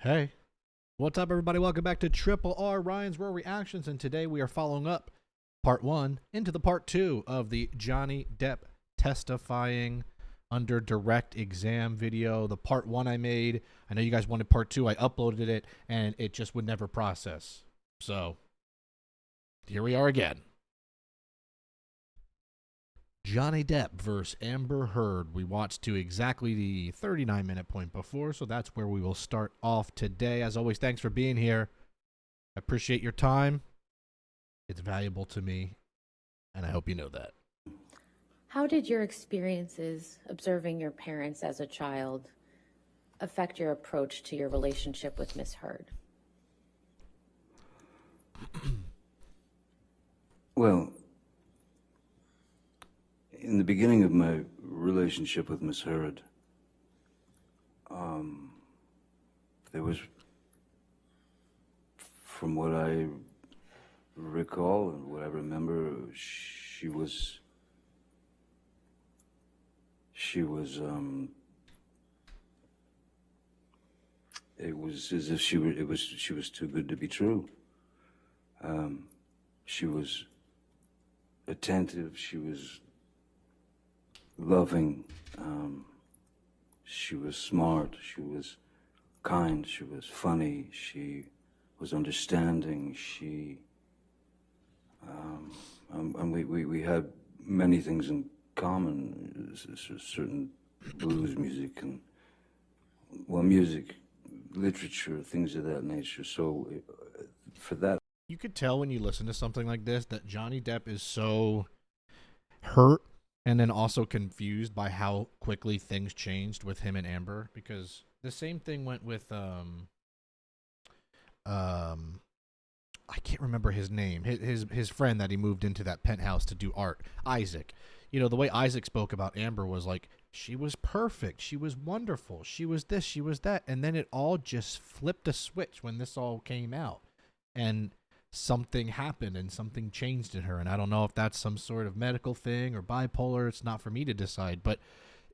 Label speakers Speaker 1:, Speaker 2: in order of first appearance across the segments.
Speaker 1: Hey, what's up, everybody? Welcome back to Triple R Ryan's Raw Reactions, and today we are following up part one into the part two of the Johnny Depp testifying under direct exam video. The part one I made, I know you guys wanted part two. I uploaded it, and it just would never process. So here we are again. Johnny Depp versus Amber Heard. We watched to exactly the 39-minute point before, so that's where we will start off today. As always, thanks for being here. I appreciate your time. It's valuable to me, and I hope you know that.
Speaker 2: How did your experiences observing your parents as a child affect your approach to your relationship with Miss Heard?
Speaker 3: Well, in the beginning of my relationship with Miss Heard, there was, from what I recall and what I remember, she was it was as if she was too good to be true. She was attentive, she was loving, she was smart, she was kind, she was funny, she was understanding, and we had many things in common, certain blues music and, well, music, literature, things of that nature. So for that,
Speaker 1: You could tell when you listen to something like this that Johnny Depp is so hurt and then also confused by how quickly things changed with him and Amber, because the same thing went with I can't remember his name. His friend that he moved into that penthouse to do art, Isaac. You know, the way Isaac spoke about Amber was like, she was perfect, she was wonderful, she was this, she was that, and then it all just flipped a switch when this all came out, and something happened and something changed in her. And I don't know if that's some sort of medical thing or bipolar. It's not for me to decide, but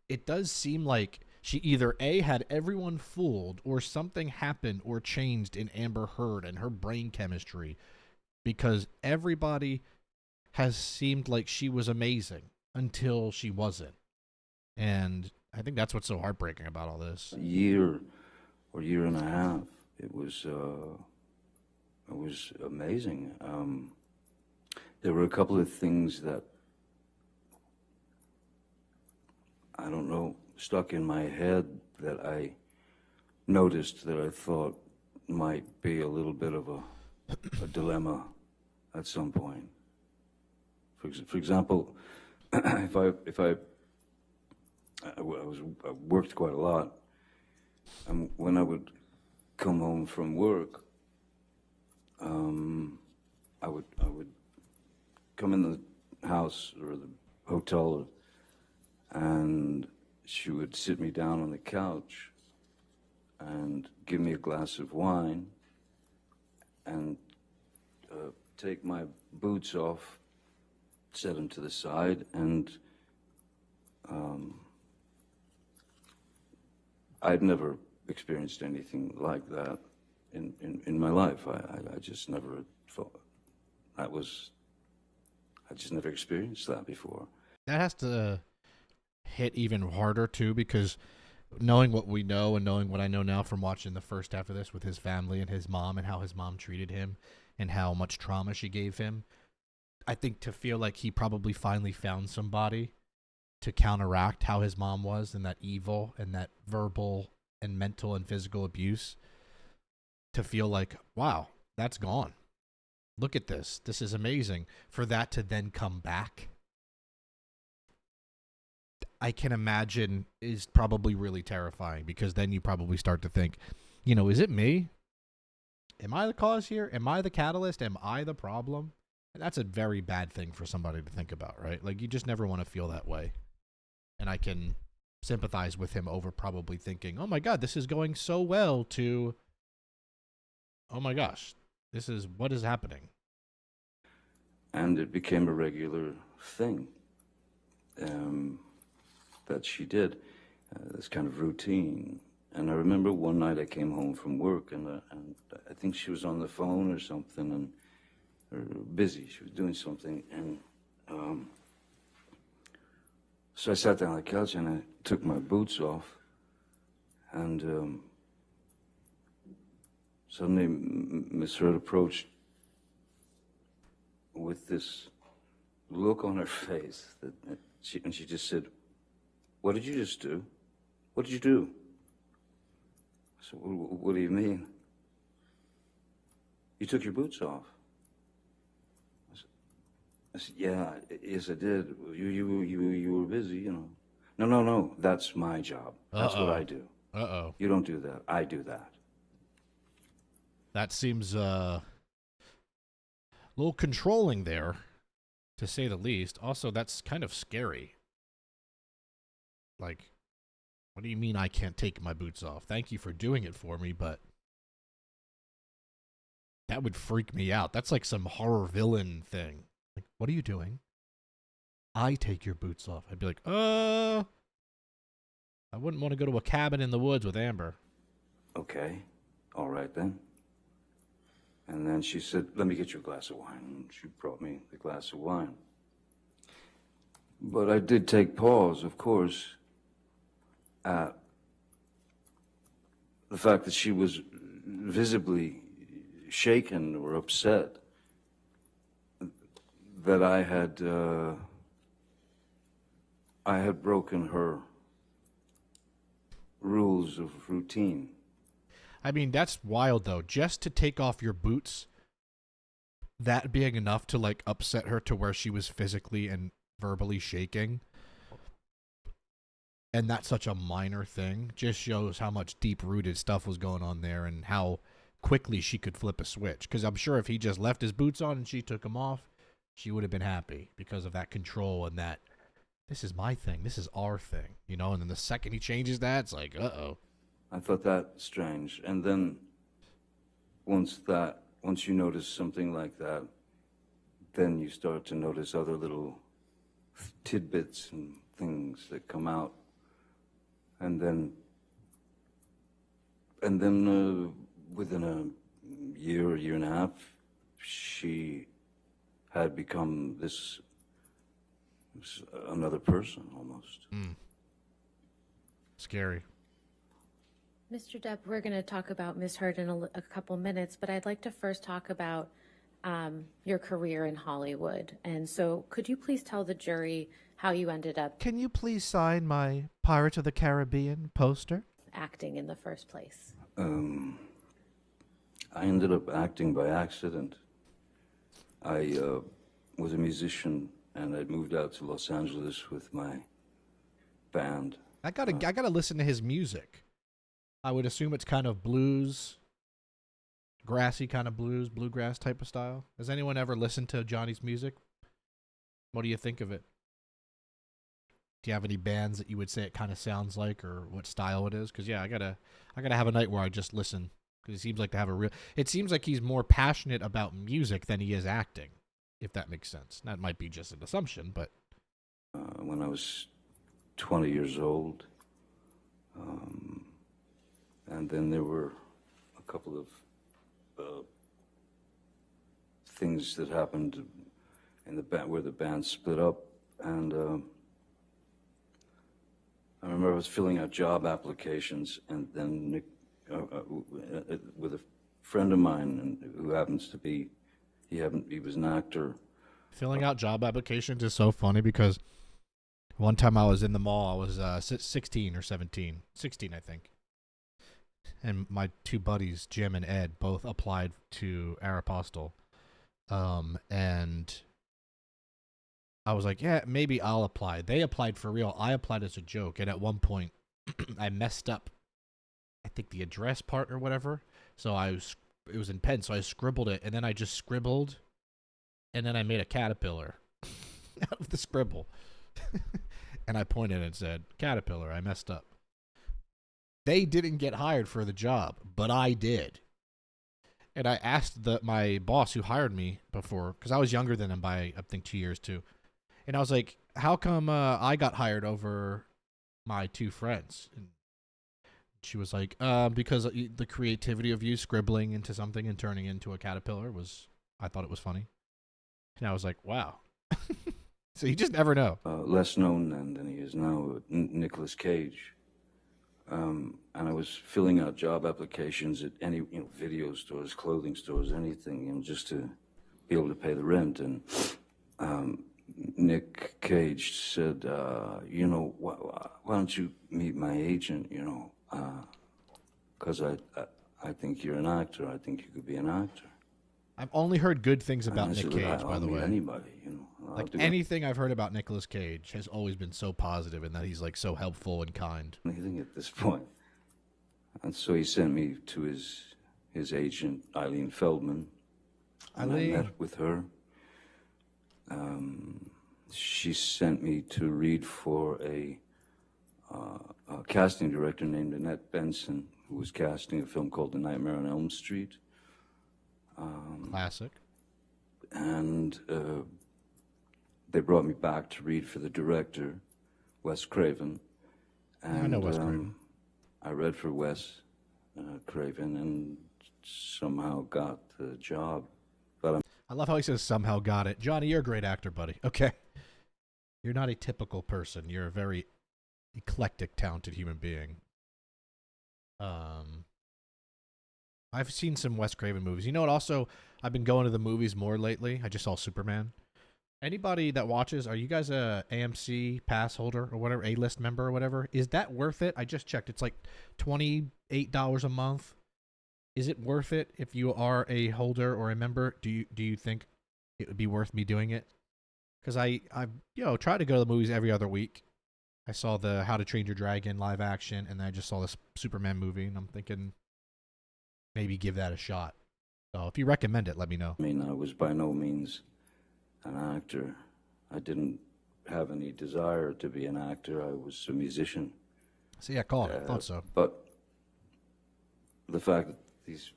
Speaker 1: it does seem like she either A, had everyone fooled, or something happened or changed in Amber Heard and her brain chemistry, because everybody has seemed like she was amazing until she wasn't. And I think that's what's so heartbreaking about all this.
Speaker 3: year or year and a half, it was amazing. There were a couple of things that, I don't know, stuck in my head that I noticed that I thought might be a little bit of a dilemma at some point. For example, I worked quite a lot, and when I would come home from work, I would come in the house or the hotel, and she would sit me down on the couch and give me a glass of wine and take my boots off, set them to the side, and I'd never experienced anything like that in my life. I just never thought I just never experienced that before.
Speaker 1: That has to hit even harder too, because knowing what we know and knowing what I know now from watching the first half of this with his family and his mom and how his mom treated him and how much trauma she gave him, I think to feel like he probably finally found somebody to counteract how his mom was and that evil and that verbal and mental and physical abuse, to feel like, wow, that's gone. Look at this. This is amazing. For that to then come back, I can imagine is probably really terrifying, because then you probably start to think, you know, is it me? Am I the cause here? Am I the catalyst? Am I the problem? And that's a very bad thing for somebody to think about, right? Like, you just never want to feel that way. And I can sympathize with him over probably thinking, oh my God, this is going so well, to, oh my gosh, what is happening?
Speaker 3: And it became a regular thing that she did, this kind of routine. And I remember one night I came home from work, and I think she was on the phone or something, and or busy. She was doing something, and so I sat down on the couch and I took my boots off, and suddenly Miss Hurd approached with this look on her face that she just said, "What did you just do? What did you do?" I said, "What do you mean?" "You took your boots off." I said, "Yeah, yes, I did. You were busy, you know." No, that's my job. That's what I do.
Speaker 1: Uh-oh.
Speaker 3: You don't do that. I do that.
Speaker 1: That seems a little controlling there, to say the least. Also, that's kind of scary. Like, what do you mean I can't take my boots off? Thank you for doing it for me, but that would freak me out. That's like some horror villain thing. Like, what are you doing? I take your boots off. I'd be like, I wouldn't want to go to a cabin in the woods with Amber.
Speaker 3: Okay, all right then. And then she said, "Let me get you a glass of wine." And she brought me the glass of wine. But I did take pause, of course, at the fact that she was visibly shaken or upset that I had broken her rules of routine.
Speaker 1: I mean, that's wild, though. Just to take off your boots, that being enough to, like, upset her to where she was physically and verbally shaking. And that's such a minor thing. Just shows how much deep-rooted stuff was going on there and how quickly she could flip a switch. Because I'm sure if he just left his boots on and she took them off, she would have been happy because of that control and that, this is my thing, this is our thing, you know? And then the second he changes that, it's like, uh-oh.
Speaker 3: I thought that strange. And then once you notice something like that, then you start to notice other little tidbits and things that come out. And then within a year and a half, she had become this another person almost.
Speaker 1: Scary.
Speaker 2: Mr. Depp, we're going to talk about Ms. Hurd in a couple minutes, but I'd like to first talk about your career in Hollywood. And so could you please tell the jury how you ended up
Speaker 1: Can you please sign my Pirates of the Caribbean poster?
Speaker 2: acting in the first place?
Speaker 3: I ended up acting by accident. I was a musician, and I'd moved out to Los Angeles with my band.
Speaker 1: I gotta listen to his music. I would assume it's kind of blues, grassy kind of blues, bluegrass type of style. Has anyone ever listened to Johnny's music? What do you think of it? Do you have any bands that you would say it kind of sounds like, or what style it is? Because yeah, I gotta have a night where I just listen, because it seems like to have a real. It seems like he's more passionate about music than he is acting, if that makes sense. That might be just an assumption, but
Speaker 3: When I was 20 years old, and then there were a couple of things that happened in the band where the band split up, and I remember I was filling out job applications, and then Nick, with a friend of mine who happens to be, he was an actor.
Speaker 1: filling out job applications is so funny because one time I was in the mall. I was 16 or 17, 16 I think. And my two buddies, Jim and Ed, both applied to Aeropostale. And I was like, yeah, maybe I'll apply. They applied for real. I applied as a joke. And at one point, I messed up, I think, the address part or whatever. So it was in pen, so I scribbled it. And then I just scribbled. And then I made a caterpillar out of the scribble. And I pointed and said, "Caterpillar, I messed up." They didn't get hired for the job, but I did. And I asked my boss who hired me before, because I was younger than him by, I think, 2 years too. And I was like, how come I got hired over my two friends? And She was like, because the creativity of you scribbling into something and turning into a caterpillar was, I thought it was funny. And I was like, wow. So you just never know.
Speaker 3: Less known then than he is now, Nicolas Cage. And I was filling out job applications at any, video stores, clothing stores, anything, just to be able to pay the rent. And Nick Cage said, why don't you meet my agent, because I think you're an actor. I think you could be an actor.
Speaker 1: I've only heard good things about
Speaker 3: And I
Speaker 1: Nick
Speaker 3: said,
Speaker 1: Cage, by the way.
Speaker 3: Anybody,
Speaker 1: Like anything I've heard about Nicolas Cage has always been so positive, and that he's like so helpful and kind.
Speaker 3: Anything at this point. And so he sent me to his agent, Eileen Feldman. And I met with her. She sent me to read for a casting director named Annette Benson, who was casting a film called The Nightmare on Elm Street.
Speaker 1: Classic.
Speaker 3: And they brought me back to read for the director, Wes Craven. And,
Speaker 1: I know Wes Craven.
Speaker 3: I read for Wes Craven and somehow got the job. But
Speaker 1: I love how he says somehow got it. Johnny, you're a great actor, buddy. Okay. You're not a typical person. You're a very eclectic, talented human being. I've seen some Wes Craven movies. You know what? Also, I've been going to the movies more lately. I just saw Superman. Anybody that watches, are you guys a AMC pass holder or whatever, A-list member or whatever? Is that worth it? I just checked. It's like $28 a month. Is it worth it if you are a holder or a member? Do you think it would be worth me doing it? Because I try to go to the movies every other week. I saw the How to Train Your Dragon live action, and I just saw this Superman movie, and I'm thinking maybe give that a shot. So if you recommend it, let me know.
Speaker 3: I mean, I was by no means an actor. I didn't have any desire to be an actor. I was a musician.
Speaker 1: See, I called it. I thought so.
Speaker 3: But the fact that these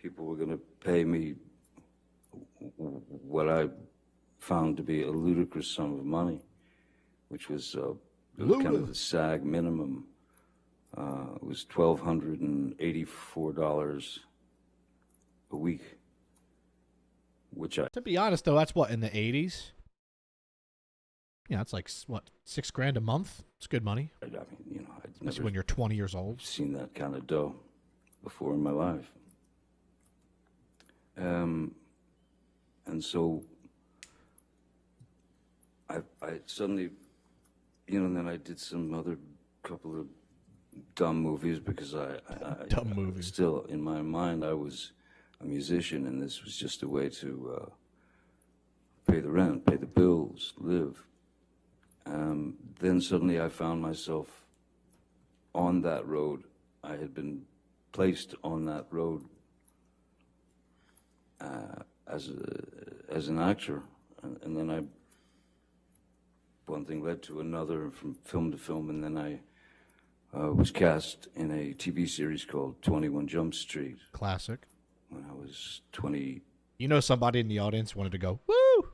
Speaker 3: people were going to pay me what I found to be a ludicrous sum of money, which was kind of the SAG minimum. It was $1,284 a week, which I...
Speaker 1: To be honest, though, that's what, in the 80s? Yeah, it's like, what, $6,000 a month? It's good money.
Speaker 3: I mean, I'd
Speaker 1: Especially
Speaker 3: never
Speaker 1: when you're 20 years old.
Speaker 3: seen that kind of dough before in my life. And so I suddenly, and then I did some other couple of dumb movies because
Speaker 1: Dumb movies.
Speaker 3: Still, in my mind, I was a musician, and this was just a way to pay the rent, pay the bills, live. Then suddenly I found myself on that road. I had been placed on that road as an actor, and then one thing led to another, from film to film, and then I was cast in a TV series called 21 Jump Street
Speaker 1: Classic.
Speaker 3: when I was 20.
Speaker 1: You know, somebody in the audience wanted to go, woo!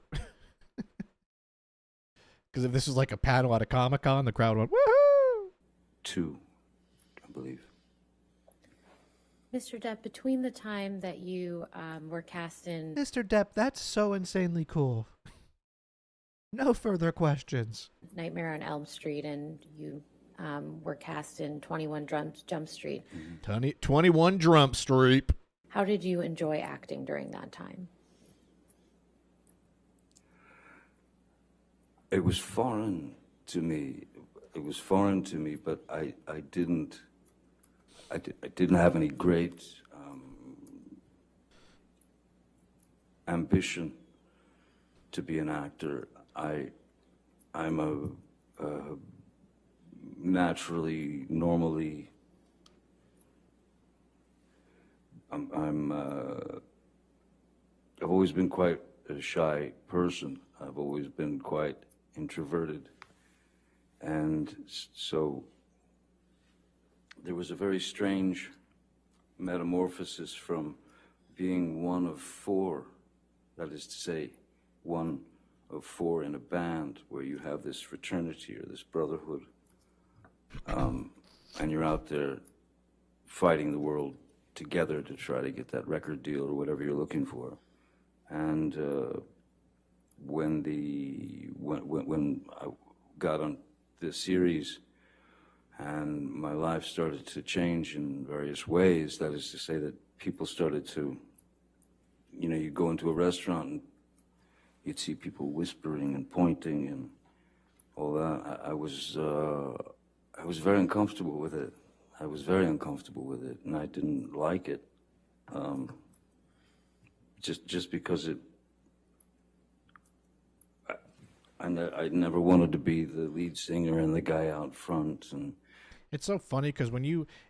Speaker 1: Because if this was like a panel at a Comic-Con, the crowd went, woohoo!
Speaker 3: 2, I believe.
Speaker 2: Mr. Depp, between the time that you were cast in
Speaker 1: Mr. Depp, that's so insanely cool. No further questions.
Speaker 2: Nightmare on Elm Street and you were cast in 21 Jump Street,
Speaker 1: 21 Jump Street.
Speaker 2: how did you enjoy acting during that time?
Speaker 3: It was foreign to me. But I didn't have any great ambition to be an actor. I'm a naturally, normally, I've always been quite a shy person. I've always been quite introverted. And so there was a very strange metamorphosis from being one of 4, that is to say, one of 4 in a band where you have this fraternity or this brotherhood, and you're out there fighting the world together to try to get that record deal or whatever you're looking for. And when I got on this series and my life started to change in various ways, that is to say that people started to, you know, you go into a restaurant and you'd see people whispering and pointing and all that. I was very uncomfortable with it. I was very uncomfortable with it, and I didn't like it. Just because I never wanted to be the lead singer and the guy out front. And
Speaker 1: it's so funny because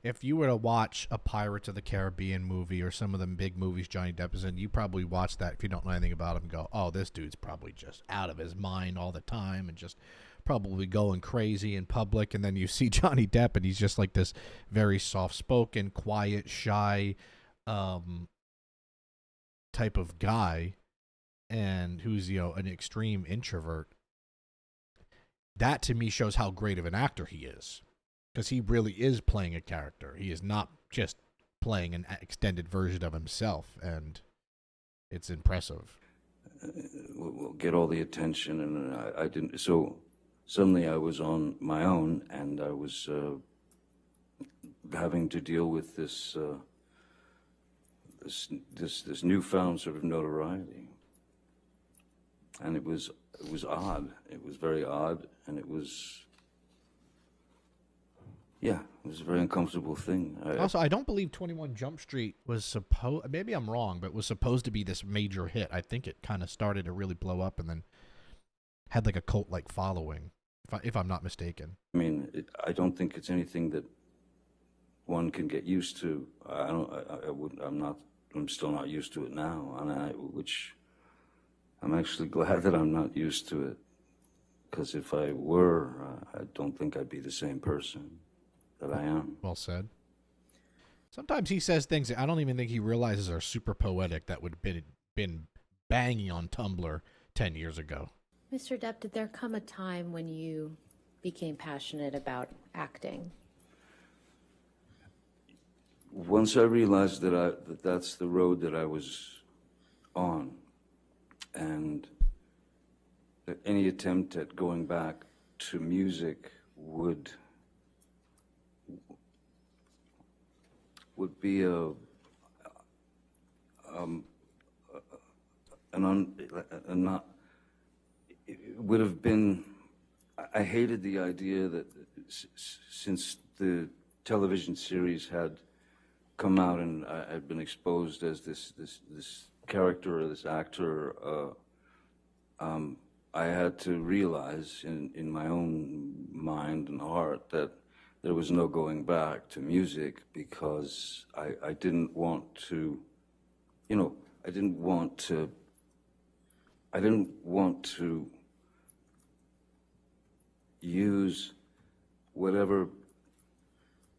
Speaker 1: if you were to watch a Pirates of the Caribbean movie or some of the big movies Johnny Depp is in, you probably watch that if you don't know anything about him and go, oh, this dude's probably just out of his mind all the time and just probably going crazy in public. And then you see Johnny Depp and he's just like this very soft-spoken, quiet, shy type of guy, and who's, you know, an extreme introvert. That to me shows how great of an actor he is, because he really is playing a character. He is not just playing an extended version of himself, and it's impressive.
Speaker 3: We'll get all the attention, and I didn't. So suddenly I was on my own, and I was having to deal with this newfound sort of notoriety, and it was odd. It was very odd, and it was. Yeah, it was a very uncomfortable thing.
Speaker 1: Also, I don't believe 21 Jump Street was supposed, maybe I'm wrong, but was supposed to be this major hit. I think it kind of started to really blow up and then had like a cult-like following, if I'm not mistaken.
Speaker 3: I mean, I don't think it's anything that one can get used to. I'm still not used to it now, which I'm actually glad that I'm not used to it, because if I were, I don't think I'd be the same person that I am.
Speaker 1: Well said. Sometimes he says things that I don't even think he realizes are super poetic that would have been banging on Tumblr 10 years ago.
Speaker 2: Mr. Depp, did there come a time when you became passionate about acting?
Speaker 3: Once I realized that that's the road that I was on, and that any attempt at going back to music would be it would have been. I hated the idea that since the television series had come out and I had been exposed as this character or this actor, I had to realize in my own mind and heart that there was no going back to music, because I didn't want to, you know, I didn't want to use whatever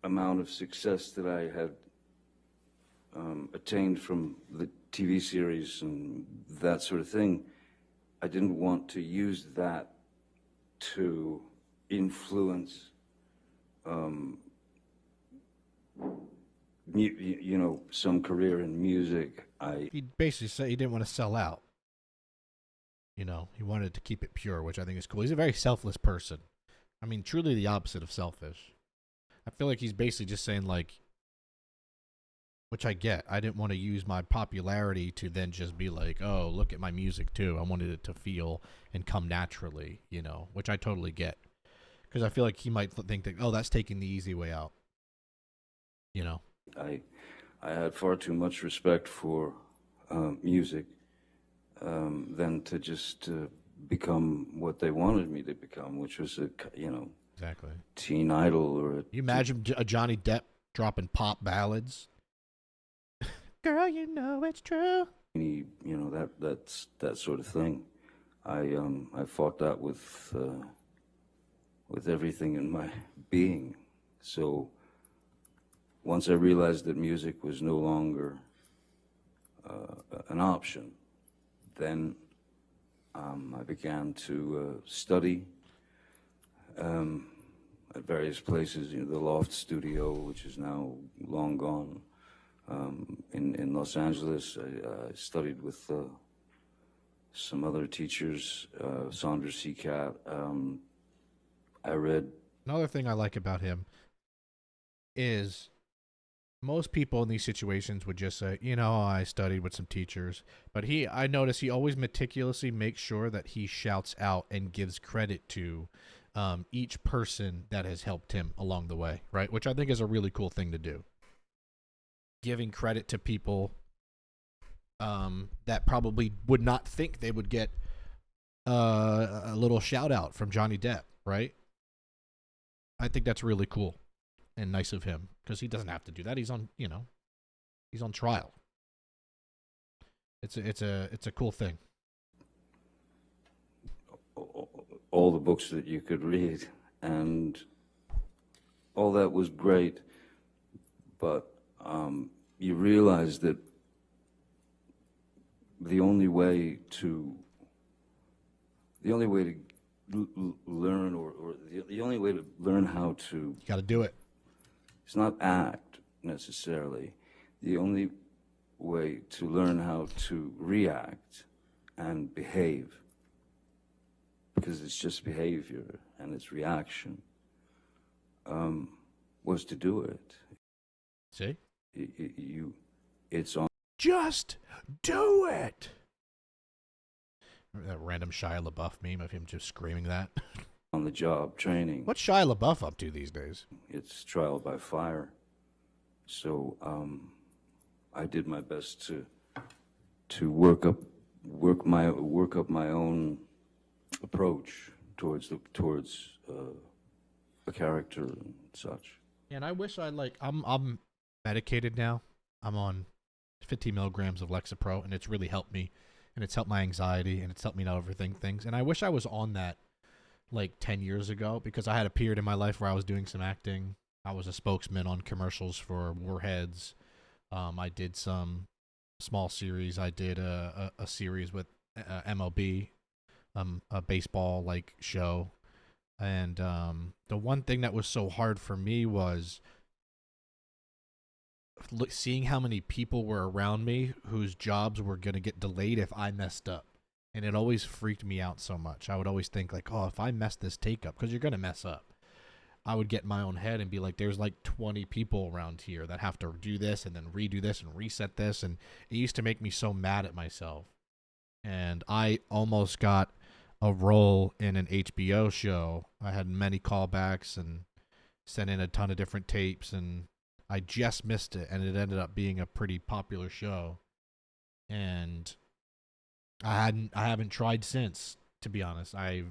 Speaker 3: amount of success that I had attained from the TV series and that sort of thing. I didn't want to use that to influence, you know, some career in music.
Speaker 1: He basically said he didn't want to sell out. You know, he wanted to keep it pure, which I think is cool. He's a very selfless person. I mean, truly the opposite of selfish. I feel like he's basically just saying, like, which I get. I didn't want to use my popularity to then just be like, oh, look at my music too. I wanted it to feel and come naturally, you know, which I totally get. Because I feel like he might think that, oh, that's taking the easy way out. You know?
Speaker 3: I had far too much respect for music than to just become what they wanted me to become, which was
Speaker 1: exactly, teen
Speaker 3: idol or
Speaker 1: you imagine a Johnny Depp dropping pop ballads? Girl, you know it's true.
Speaker 3: You know, that's that sort of thing. I fought that with everything in my being. So once I realized that music was no longer an option, then I began to study. at various places, the Loft Studio, which is now long gone. In Los Angeles, I studied with some other teachers, Saunders Seacat. I read.
Speaker 1: Another thing I like about him is most people in these situations would just say, I studied with some teachers. But I notice he always meticulously makes sure that he shouts out and gives credit to each person that has helped him along the way, right? Which I think is a really cool thing to do. Giving credit to people that probably would not think they would get a little shout out from Johnny Depp, right? I think that's really cool and nice of him, because he doesn't have to do that. He's on, he's on trial. It's a cool thing.
Speaker 3: All the books that you could read, and all that was great, but you realize that the only way to learn, or the only way to learn how to,
Speaker 1: You got to do it.
Speaker 3: it's not act necessarily. The only way to learn how to react and behave, because it's just behavior and it's reaction, was to do it.
Speaker 1: See?
Speaker 3: It's on.
Speaker 1: Just do it. Remember that random Shia LaBeouf meme of him just screaming that?
Speaker 3: On the job training.
Speaker 1: What's Shia LaBeouf up to these days?
Speaker 3: It's trial by fire. So I did my best to work up my own approach towards a character and such.
Speaker 1: And I wish I'm medicated now. I'm on 15 milligrams of Lexapro, and it's really helped me, and it's helped my anxiety, and it's helped me not overthink things. And I wish I was on that like 10 years ago, because I had a period in my life where I was doing some acting. I was a spokesman on commercials for Warheads. I did some small series. I did a series with MLB, a baseball like show. And the one thing that was so hard for me was seeing how many people were around me whose jobs were going to get delayed if I messed up. And it always freaked me out so much. I would always think like, oh, if I mess this take up, because you're going to mess up, I would get in my own head and be like, there's like 20 people around here that have to do this and then redo this and reset this. And it used to make me so mad at myself. And I almost got a role in an HBO show. I had many callbacks and sent in a ton of different tapes, and I just missed it, and it ended up being a pretty popular show. And I haven't tried since, to be honest. I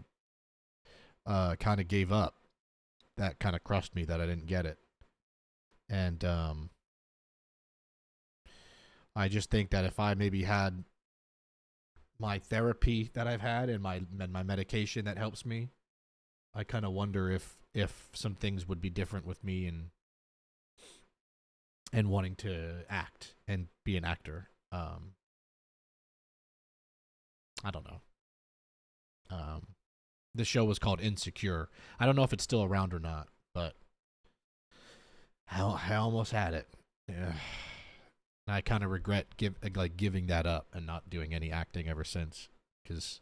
Speaker 1: kind of gave up. That kind of crushed me that I didn't get it. And I just think that if I maybe had my therapy that I've had and my medication that helps me, I kind of wonder if some things would be different with me and wanting to act and be an actor. I don't know. The show was called Insecure. I don't know if it's still around or not, but I almost had it. Yeah. I kind of regret giving that up and not doing any acting ever since, because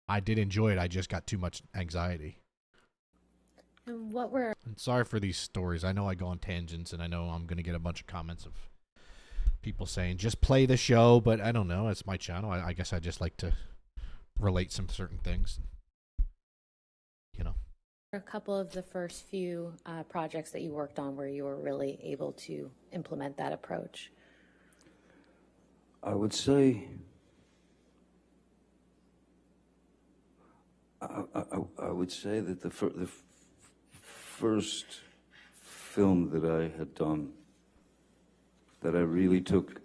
Speaker 1: I did enjoy it. I just got too much anxiety.
Speaker 2: And what were...
Speaker 1: I'm sorry for these stories. I know I go on tangents, and I know I'm going to get a bunch of comments of people saying, just play the show, but I don't know. It's my channel. I guess I just like to relate some certain things.
Speaker 2: A couple of the first few projects that you worked on where you were really able to implement that approach?
Speaker 3: I would say I would say that the first film that I had done that I really took,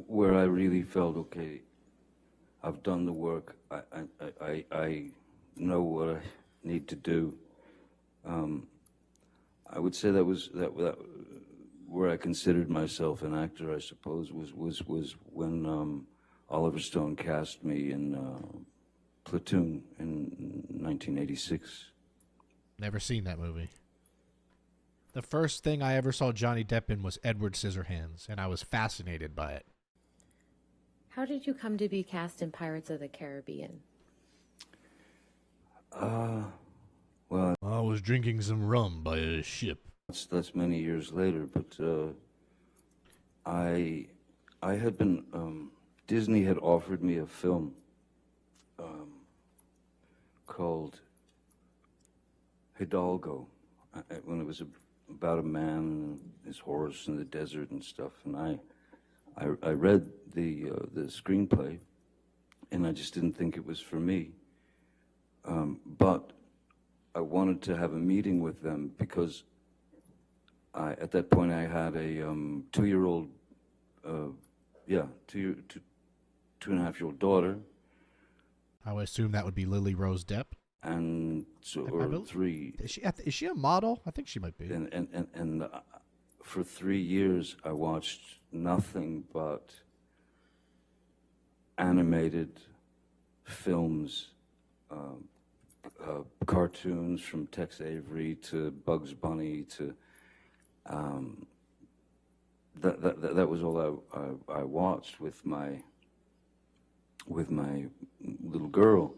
Speaker 3: where I really felt, okay, I've done the work, I know what I need to do. I would say that was where I considered myself an actor, I suppose, was when Oliver Stone cast me in Platoon in 1986.
Speaker 1: Never seen that movie. The first thing I ever saw Johnny Depp in was Edward Scissorhands, and I was fascinated by it.
Speaker 2: How did you come to be cast in Pirates of the Caribbean?
Speaker 3: Well,
Speaker 1: I was drinking some rum by a ship.
Speaker 3: that's many years later, but I had been Disney had offered me a film called Hidalgo, when it was about a man and his horse in the desert and stuff. And I read the screenplay, and I just didn't think it was for me. But I wanted to have a meeting with them because at that point I had a 2-year-old, 2.5-year-old daughter.
Speaker 1: I would assume that would be Lily Rose Depp.
Speaker 3: And so, or 3.
Speaker 1: Is she a model? I think she might be.
Speaker 3: And for 3 years, I watched nothing but animated films, cartoons from Tex Avery to Bugs Bunny to that was all I watched with my little girl.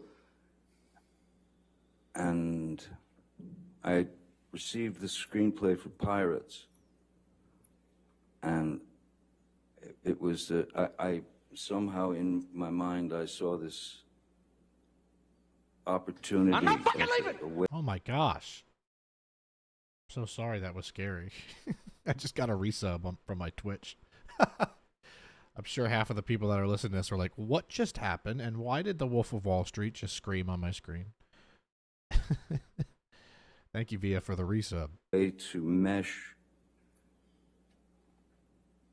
Speaker 3: And I received the screenplay for Pirates, and it was I somehow in my mind I saw this opportunity.
Speaker 1: I'm not fucking leaving. Oh my gosh! I'm so sorry, that was scary. I just got a resub from my Twitch. I'm sure half of the people that are listening to this are like, "What just happened? And why did the Wolf of Wall Street just scream on my screen?" Thank you, Via, for the resub.
Speaker 3: To mesh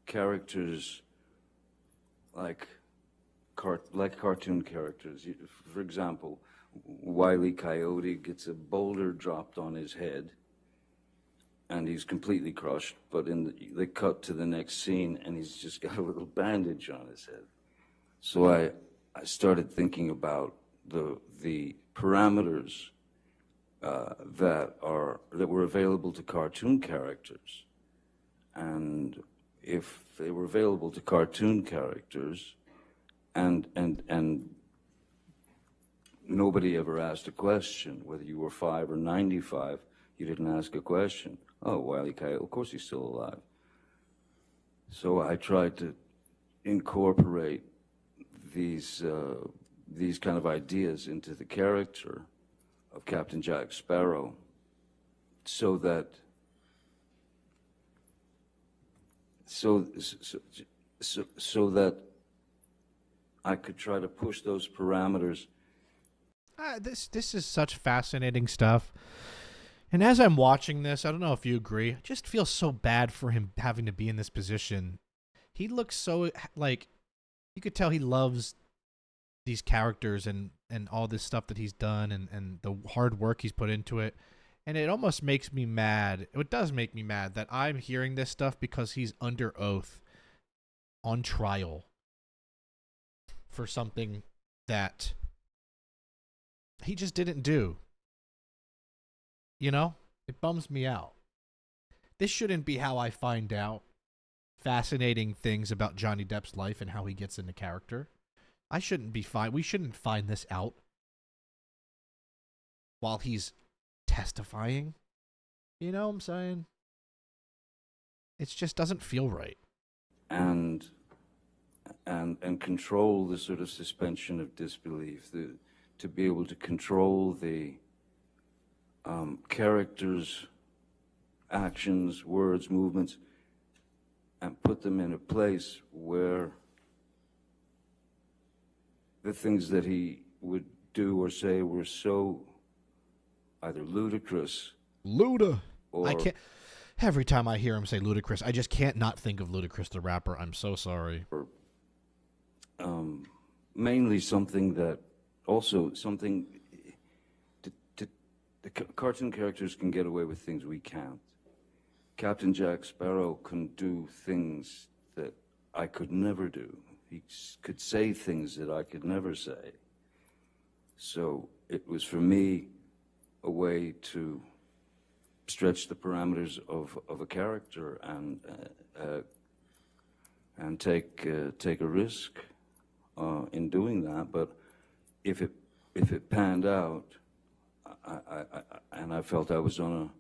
Speaker 3: characters like cartoon characters. For example, Wile E. Coyote gets a boulder dropped on his head, and he's completely crushed. But they cut to the next scene, and he's just got a little bandage on his head. So I started thinking about the parameters that were available to cartoon characters, and if they were available to cartoon characters, and nobody ever asked a question, whether you were 5 or 95, you didn't ask a question. Oh, Wile E. Coyote, of course he's still alive. So I tried to incorporate these kind of ideas into the character of Captain Jack Sparrow, so that I could try to push those parameters.
Speaker 1: This is such fascinating stuff. And as I'm watching this, I don't know if you agree, I just feel so bad for him having to be in this position. He looks so, like, you could tell he loves these characters and all this stuff that he's done and the hard work he's put into it. And it almost makes me mad. It does make me mad that I'm hearing this stuff because he's under oath on trial for something that he just didn't do. You know? It bums me out. This shouldn't be how I find out fascinating things about Johnny Depp's life and how he gets into character. We shouldn't find this out while he's testifying. You know what I'm saying? It just doesn't feel right.
Speaker 3: And control the sort of suspension of disbelief, to be able to control the characters' actions, words, movements, and put them in a place where the things that he would do or say were so either ludicrous.
Speaker 1: Luda.
Speaker 3: Or
Speaker 1: I can't. Every time I hear him say Ludacris, I just can't not think of Ludacris the rapper. I'm so sorry.
Speaker 3: Or, mainly something that also something. The cartoon characters can get away with things we can't. Captain Jack Sparrow can do things that I could never do. He could say things that I could never say. So it was for me a way to stretch the parameters of a character and take a risk in doing that. But if it panned out, and I felt I was on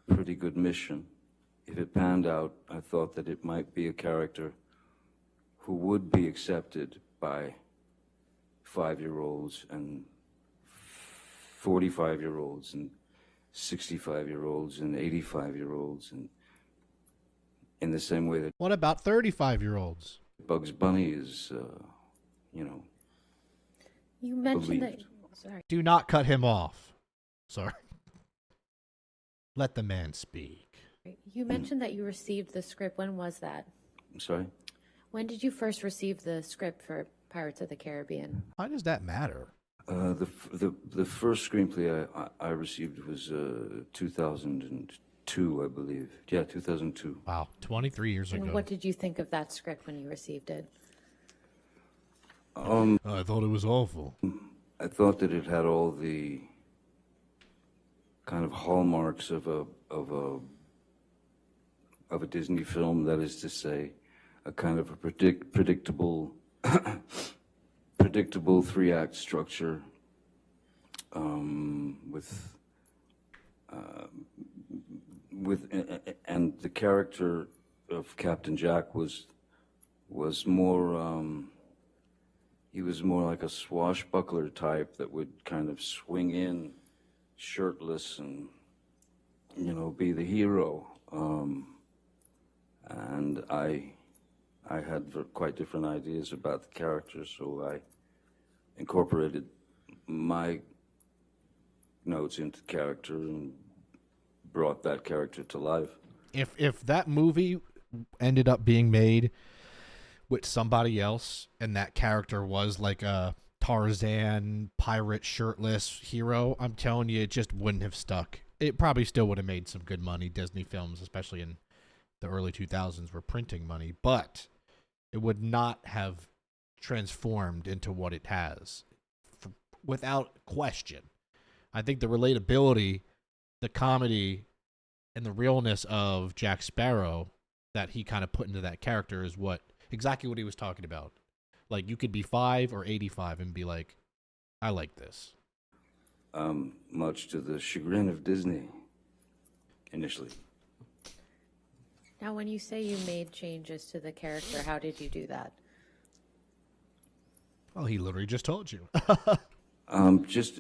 Speaker 3: a pretty good mission. If it panned out, I thought that it might be a character who would be accepted by 5-year-olds and 45-year-olds and 65-year-olds and 85-year-olds, and in the same way that
Speaker 1: What about 35-year-olds?
Speaker 3: Bugs Bunny is,
Speaker 2: You mentioned that.
Speaker 3: believed.
Speaker 2: Sorry.
Speaker 1: Do not cut him off. Sorry. Let the man speak.
Speaker 2: You mentioned that you received the script. When was that?
Speaker 3: I'm sorry?
Speaker 2: When did you first receive the script for Pirates of the Caribbean?
Speaker 1: Why does that matter?
Speaker 3: The first screenplay I received was 2002, I believe. Yeah, 2002.
Speaker 1: Wow, 23 years
Speaker 2: And
Speaker 1: ago.
Speaker 2: what did you think of that script when you received it?
Speaker 1: I thought it was awful.
Speaker 3: I thought that it had all the kind of hallmarks of a Disney film. That is to say, a kind of a predictable predictable 3-act structure and the character of Captain Jack was more. He was more like a swashbuckler type that would kind of swing in shirtless and, be the hero. And I had quite different ideas about the character, so I incorporated my notes into character and brought that character to life.
Speaker 1: If that movie ended up being made with somebody else and that character was like a Tarzan pirate shirtless hero, I'm telling you, it just wouldn't have stuck. It probably still would have made some good money. Disney films, especially in the early 2000s, were printing money, but it would not have transformed into what it has without question. I think the relatability, the comedy, and the realness of Jack Sparrow that he kind of put into that character is exactly what he was talking about. Like, you could be 5 or 85 and be like, I like this.
Speaker 3: Much to the chagrin of Disney, initially.
Speaker 2: Now, when you say you made changes to the character, how did you do that?
Speaker 1: Well, he literally just told you.
Speaker 3: Just,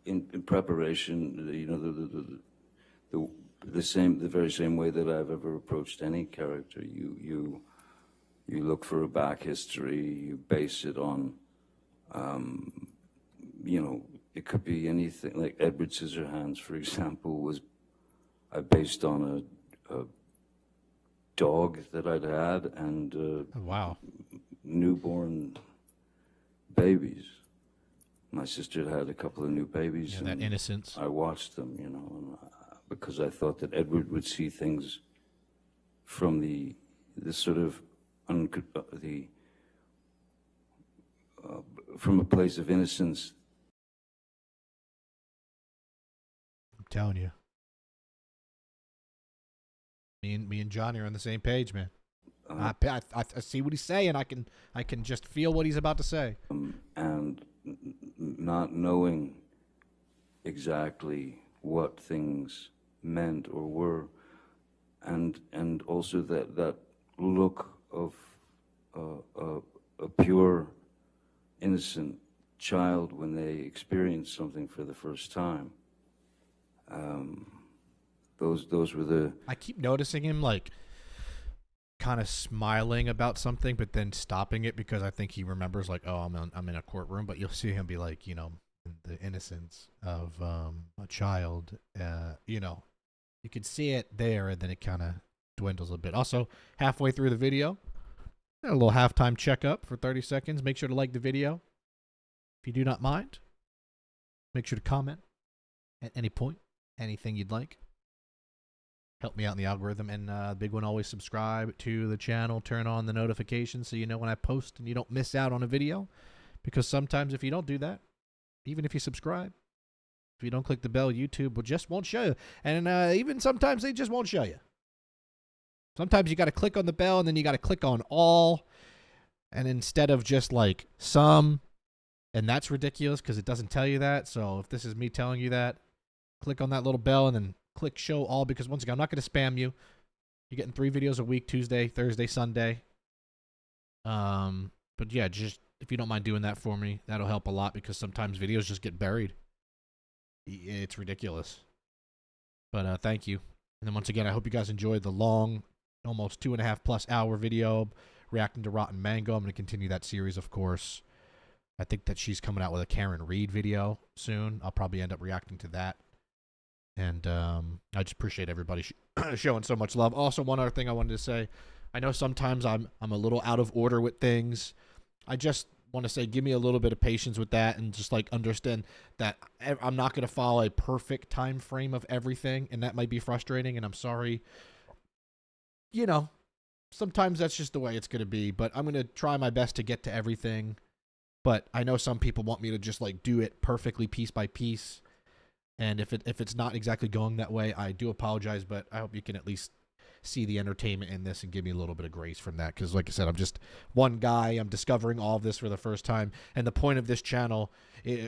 Speaker 3: in preparation, the very same way that I've ever approached any character. You look for a back history. You base it on, it could be anything. Like Edward Scissorhands, for example, I based on a dog that I'd had and
Speaker 1: Wow.
Speaker 3: newborn babies. My sister had a couple of new babies.
Speaker 1: Yeah, that
Speaker 3: and
Speaker 1: innocence.
Speaker 3: I watched them, and, because I thought that Edward would see things from the sort of from a place of innocence.
Speaker 1: I'm telling you. Me and Johnny are on the same page, man. I see what he's saying. I can just feel what he's about to say.
Speaker 3: And not knowing exactly what things meant or were, and also that look of a pure, innocent child when they experience something for the first time. Those were the.
Speaker 1: I keep noticing him like kind of smiling about something, but then stopping it because I think he remembers like, oh, I'm in a courtroom. But you'll see him be like, the innocence of a child. You could see it there, and then it kind of dwindles a bit. Also, halfway through the video, a little halftime checkup for 30 seconds. Make sure to like the video if you do not mind. Make sure to comment at any point, anything you'd like. Help me out in the algorithm. And big one, always subscribe to the channel. Turn on the notifications so you know when I post and you don't miss out on a video. Because sometimes if you don't do that, even if you subscribe. If you don't click the bell, YouTube just won't show you. And even sometimes they just won't show you. Sometimes you got to click on the bell and then you got to click on all. And instead of just like some, and that's ridiculous because it doesn't tell you that. So if this is me telling you that, click on that little bell and then click show all, because once again, I'm not going to spam you. You're getting 3 videos a week, Tuesday, Thursday, Sunday. But yeah, just if you don't mind doing that for me, that'll help a lot because sometimes videos just get buried. It's ridiculous. But thank you. And then once again, I hope you guys enjoyed the long, almost 2.5+ hour video reacting to Rotten Mango. I'm going to continue that series, of course. I think that she's coming out with a Karen Reed video soon. I'll probably end up reacting to that. And I just appreciate everybody showing so much love. Also, one other thing I wanted to say. I know sometimes I'm a little out of order with things. I just want to say give me a little bit of patience with that and just like understand that I'm not going to follow a perfect time frame of everything, and that might be frustrating, and I'm sorry. You know, sometimes that's just the way it's going to be, but I'm going to try my best to get to everything. But I know some people want me to just like do it perfectly piece by piece. And if it's not exactly going that way, I do apologize, but I hope you can at least see the entertainment in this and give me a little bit of grace from that. Because like I said, I'm just one guy. I'm discovering all of this for the first time. And the point of this channel,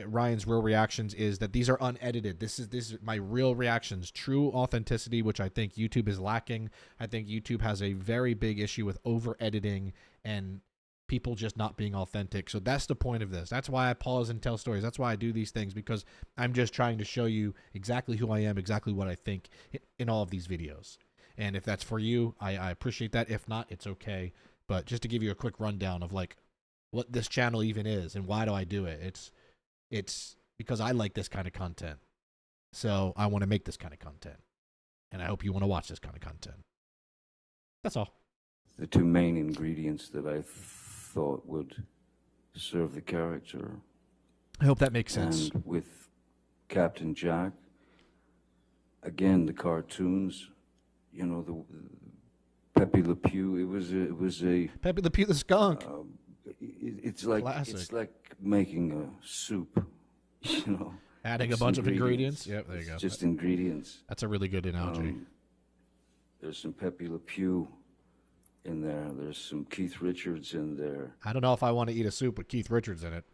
Speaker 1: Ryan's Real Reactions, is that these are unedited. This is my real reactions, true authenticity, which I think YouTube is lacking. I think YouTube has a very big issue with over-editing and people just not being authentic. So that's the point of this. That's why I pause and tell stories. That's why I do these things, because I'm just trying to show you exactly who I am, exactly what I think in all of these videos. And if that's for you, I appreciate that. If not, it's okay. But just to give you a quick rundown of like what this channel even is and why do I do it. It's because I like this kind of content. So I want to make this kind of content. And I hope you want to watch this kind of content. That's all.
Speaker 3: The 2 main ingredients that I thought would serve the character.
Speaker 1: I hope that makes sense.
Speaker 3: And with Captain Jack, again, the cartoons, you know, the Pepe Le Pew. It was a
Speaker 1: Pepe Le Pew the skunk.
Speaker 3: It's like
Speaker 1: Classic.
Speaker 3: It's like making a soup, you know.
Speaker 1: Adding a bunch of ingredients. Yep, there you go.
Speaker 3: Just ingredients.
Speaker 1: That's a really good analogy.
Speaker 3: There's some Pepe Le Pew in there. There's some Keith Richards in there.
Speaker 1: I don't know if I want to eat a soup with Keith Richards in it.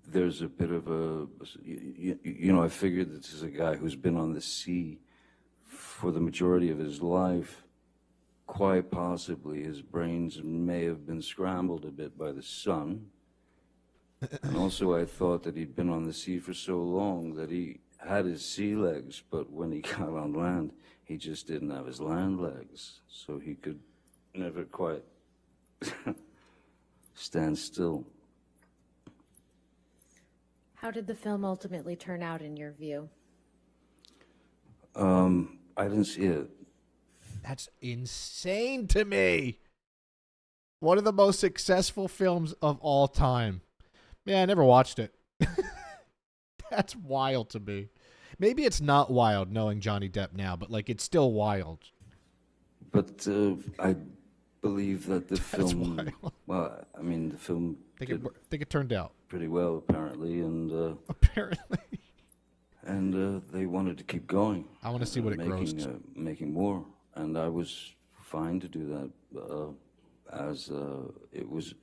Speaker 3: There's a bit of a, you know, I figured this is a guy who's been on the sea for the majority of his life. Quite possibly his brains may have been scrambled a bit by the sun. And also I thought that he'd been on the sea for so long that he had his sea legs, but when he got on land, he just didn't have his land legs. So he could never quite stand still.
Speaker 2: How did the film ultimately turn out in your view?
Speaker 3: I didn't see it.
Speaker 1: That's insane to me. One of the most successful films of all time. Yeah, I never watched it. That's wild to me. Maybe it's not wild knowing Johnny Depp now, but like it's still wild.
Speaker 3: But I believe that the
Speaker 1: That's
Speaker 3: film,
Speaker 1: wild.
Speaker 3: well, I mean, the film
Speaker 1: Think
Speaker 3: did
Speaker 1: it turned out.
Speaker 3: pretty well, apparently, and
Speaker 1: Apparently.
Speaker 3: they wanted to keep going.
Speaker 1: I want to see what it grows.
Speaker 3: Making more, and I was fine to do that, as it was.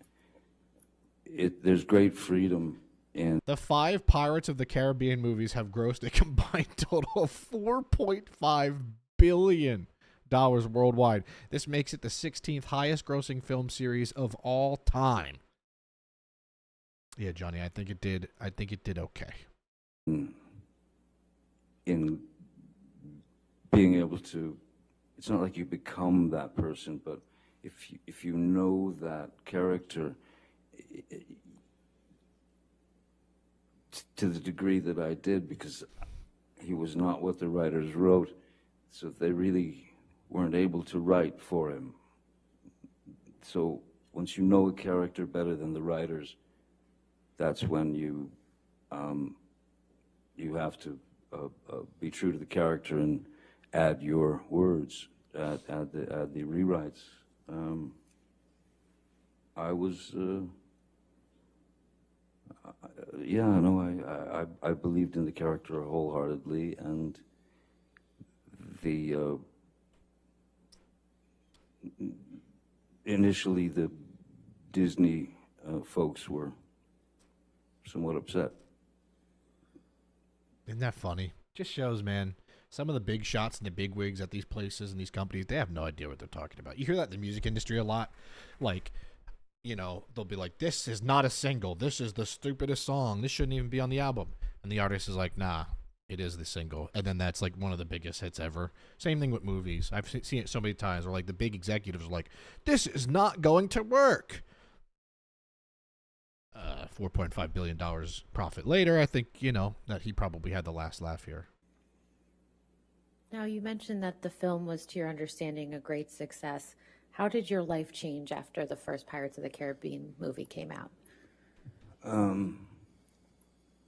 Speaker 3: There's great freedom in.
Speaker 1: The 5 Pirates of the Caribbean movies have grossed a combined total of $4.5 billion worldwide. This makes it the 16th highest grossing film series of all time. Yeah, Johnny, I think it did okay.
Speaker 3: In being able to, it's not like you become that person, but if you know that character to the degree that I did, because he was not what the writers wrote, so they really weren't able to write for him. So once you know a character better than the writers, that's when you have to be true to the character and add your words, add the rewrites. Yeah, no, I believed in the character wholeheartedly, and the initially the Disney folks were somewhat upset.
Speaker 1: Isn't that funny? Just shows, man. Some of the big shots and the big wigs at these places and these companies, they have no idea what they're talking about. You hear that in the music industry a lot. Like, they'll be like, this is not a single. This is the stupidest song. This shouldn't even be on the album. And the artist is like, nah, it is the single. And then that's like one of the biggest hits ever. Same thing with movies. I've seen it so many times where like the big executives are like, this is not going to work. $4.5 billion profit later, I think, that he probably had the last laugh here.
Speaker 2: Now, you mentioned that the film was, to your understanding, a great success. How did your life change after the first Pirates of the Caribbean movie came out?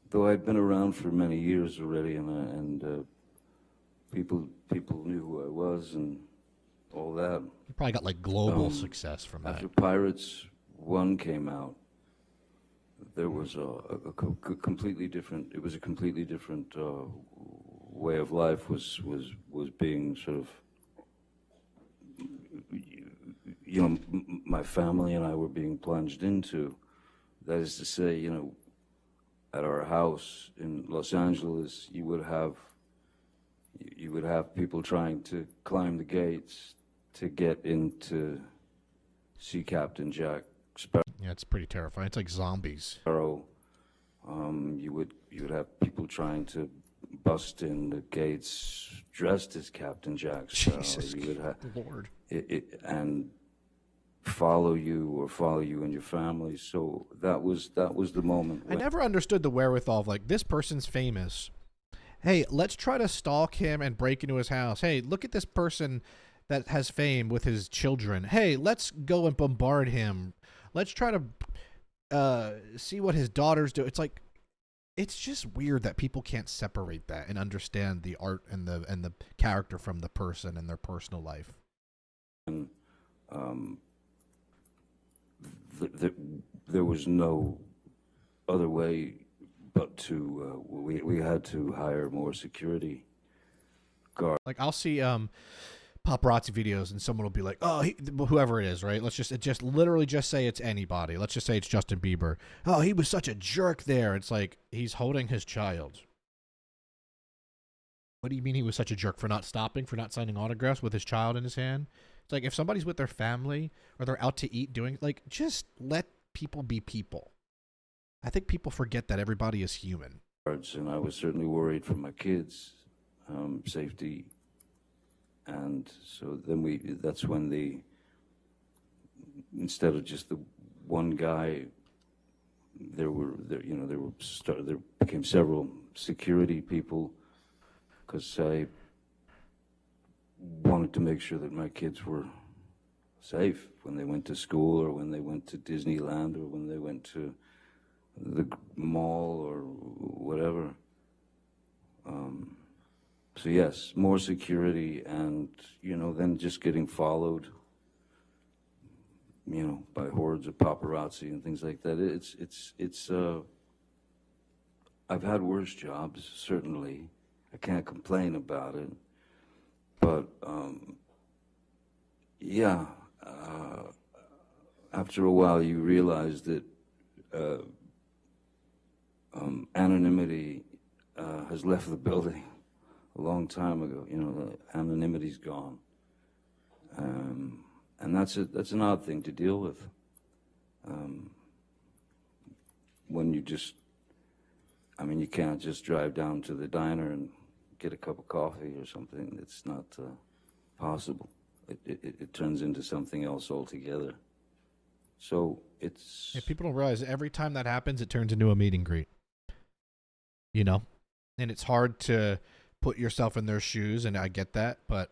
Speaker 3: Though I'd been around for many years already, and people knew who I was and all that.
Speaker 1: You probably got like global success from that.
Speaker 3: After Pirates 1 came out, there was a completely different. It was a completely different way of life was being sort of. My family and I were being plunged into. That is to say, at our house in Los Angeles, you would have people trying to climb the gates to get into see Captain Jack Sparrow.
Speaker 1: Yeah, it's pretty terrifying. It's like zombies.
Speaker 3: You would have people trying to bust in the gates dressed as Captain Jack Sparrow.
Speaker 1: Jesus,
Speaker 3: you would have
Speaker 1: Lord.
Speaker 3: and follow you and your family. So that was the moment.
Speaker 1: I never understood the wherewithal of like, this person's famous. Hey, let's try to stalk him and break into his house. Hey, look at this person that has fame with his children. Hey, let's go and bombard him. Let's try to see what his daughters do. It's like, it's just weird that people can't separate that and understand the art and the character from the person and their personal life.
Speaker 3: And there was no other way but to we had to hire more security guards.
Speaker 1: Like, I'll see paparazzi videos and someone will be like, oh, whoever it is, right? Let's just literally just say it's anybody. Let's just say it's Justin Bieber. Oh, he was such a jerk there. It's like, he's holding his child. What do you mean he was such a jerk? For not stopping, for not signing autographs with his child in his hand? It's like, if somebody's with their family or they're out to eat doing, like, just let people be people. I think people forget that everybody is human.
Speaker 3: And I was certainly worried for my kids' safety. And so then that's when instead of just the one guy, there became several security people, because I wanted to make sure that my kids were safe when they went to school or when they went to Disneyland or when they went to the mall or whatever. So yes, more security, and then just getting followed, by hordes of paparazzi and things like that. It's I've had worse jobs, certainly. I can't complain about it, but after a while you realize that anonymity has left the building a long time ago. Anonymity's gone, and that's an odd thing to deal with. When you can't just drive down to the diner and get a cup of coffee or something. It's not possible. It turns into something else altogether. So it's...
Speaker 1: Yeah, people don't realize every time that happens, it turns into a meet and greet. And it's hard to put yourself in their shoes, and I get that, but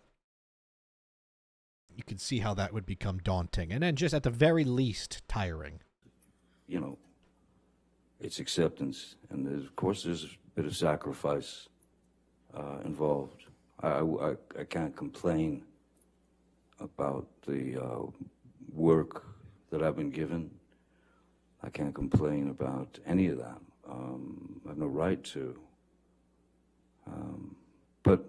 Speaker 1: you can see how that would become daunting. And then just at the very least, tiring.
Speaker 3: It's acceptance. And of course, there's a bit of sacrifice involved. I can't complain about the work that I've been given. I can't complain about any of that. I have no right to. But